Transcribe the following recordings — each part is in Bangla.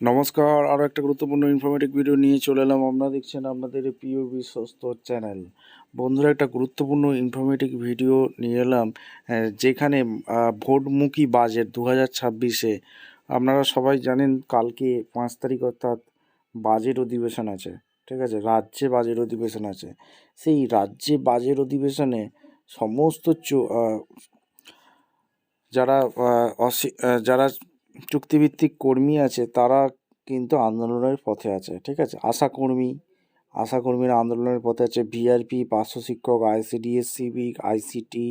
নমস্কার, আরও একটা গুরুত্বপূর্ণ ইনফরমেটিভ ভিডিও নিয়ে চলে এলাম। আপনারা দেখছেন আপনাদের এই প্রিয় বিশ্বস্ত চ্যানেল। বন্ধুরা, একটা গুরুত্বপূর্ণ ইনফরমেটিভ ভিডিও নিয়ে এলাম, যেখানে ভোটমুখী বাজেট 2026-এ আপনারা সবাই জানেন কালকে 5 তারিখ অর্থাৎ বাজেট অধিবেশন আছে। ঠিক আছে, রাজ্যে বাজেট অধিবেশন আছে। সেই রাজ্যে বাজেট অধিবেশনে সমস্ত যারা যারা চুক্তিভিত্তিক কর্মী আছে তারা কিন্তু আন্দোলনের পথে আছে। ঠিক আছে, আশাকর্মীরা আন্দোলনের পথে আছে। ভিআরপি, পার্শ্ব শিক্ষক, ICDS, civic, ICT,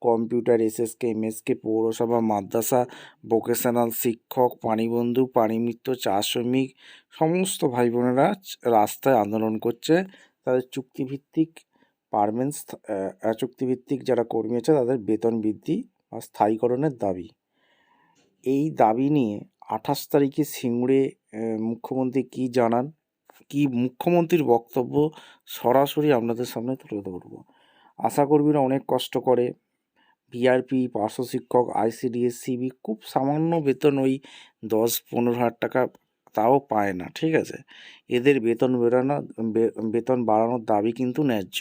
computer, SSK, MSK, পৌরসভা, মাদ্রাসা, ভোকেশনাল শিক্ষক, পানিবন্ধু, পানিমিত্র, চা শ্রমিক, সমস্ত ভাই বোনেরা রাস্তায় আন্দোলন করছে। তাদের চুক্তিভিত্তিক চুক্তিভিত্তিক যারা কর্মী আছে তাদের বেতন বৃদ্ধি বা স্থায়ীকরণের দাবি। এই দাবি নিয়ে 28 তারিখে সিঙ্গুরে মুখ্যমন্ত্রী কী জানান, কি মুখ্যমন্ত্রীর বক্তব্য সরাসরি আপনাদের সামনে তুলে ধরব। আশাকর্মীরা অনেক কষ্ট করে, ভিআরপি, পার্শ্ব শিক্ষক, আইসিডিএস, সিবি খুব সামান্য বেতন, ওই 10-15 হাজার টাকা, তাও পায় না। ঠিক আছে, এদের বেতন বাড়ানোর দাবি কিন্তু ন্যায্য।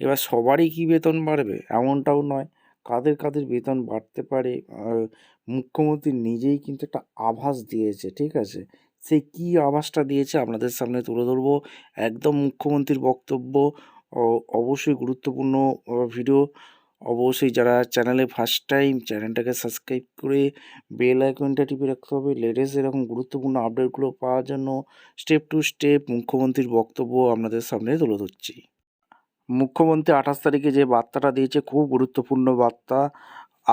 এবার সবারই কি বেতন বাড়বে এমনটাও নয়। কাদের কাদের বেতন বাড়তে পারে মুখ্যমন্ত্রী নিজেই কিন্তু একটা আভাস দিয়েছে। ঠিক আছে, সেই কী আভাসটা দিয়েছে আপনাদের সামনে তুলে ধরবো। একদম মুখ্যমন্ত্রীর বক্তব্য, অবশ্যই গুরুত্বপূর্ণ ভিডিও। অবশ্যই যারা চ্যানেলে ফার্স্ট টাইম, চ্যানেলটাকে সাবস্ক্রাইব করে বেল আইকনটা টিপে রাখতে হবে লেটেস্ট এরকম গুরুত্বপূর্ণ আপডেটগুলো পাওয়ার জন্য। স্টেপ টু স্টেপ মুখ্যমন্ত্রীর বক্তব্য আপনাদের সামনে তুলে ধরছি। মুখ্যমন্ত্রী 28 তারিখে যে বার্তাটা দিয়েছে খুব গুরুত্বপূর্ণ বার্তা।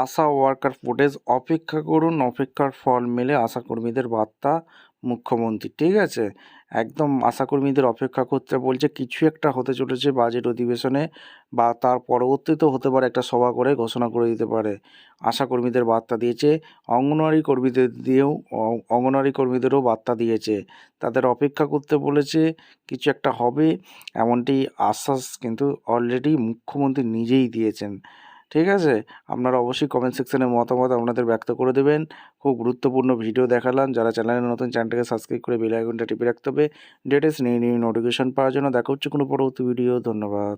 আশা ওয়ার্কার ফুটেজ অপেক্ষা করুন, অপেক্ষার ফল মেলে আশাকর্মীদের বার্তা মুখ্যমন্ত্রী। ঠিক আছে, একদম আশাকর্মীদের অপেক্ষা করতে বলছে। কিছু একটা হতে চলেছে বাজেট অধিবেশনে, বা তার পরবর্তীতেও হতে পারে, একটা সভা করে ঘোষণা করে দিতে পারে। আশাকর্মীদের বার্তা দিয়েছে। অঙ্গনওয়াড়ি কর্মীদেরও বার্তা দিয়েছে। তাদের অপেক্ষা করতে বলেছে, কিছু একটা হবে এমনটি আশ্বাস কিন্তু অলরেডি মুখ্যমন্ত্রী নিজেই দিয়েছেন। ঠিক আছে, আপনারা অবশ্যই কমেন্ট সেকশনে মতামত আপনাদের ব্যক্ত করে দেবেন। খুব গুরুত্বপূর্ণ ভিডিও দেখালাম। যারা চ্যানেলে নতুন, চ্যানেলটাকে সাবস্ক্রাইব করে বেল আইকনটা টিপে রাখতে হবে লেটেস্ট নিউ নোটিফিকেশন পাওয়ার জন্য। দেখা হচ্ছে কোনো পরবর্তী ভিডিও। ধন্যবাদ।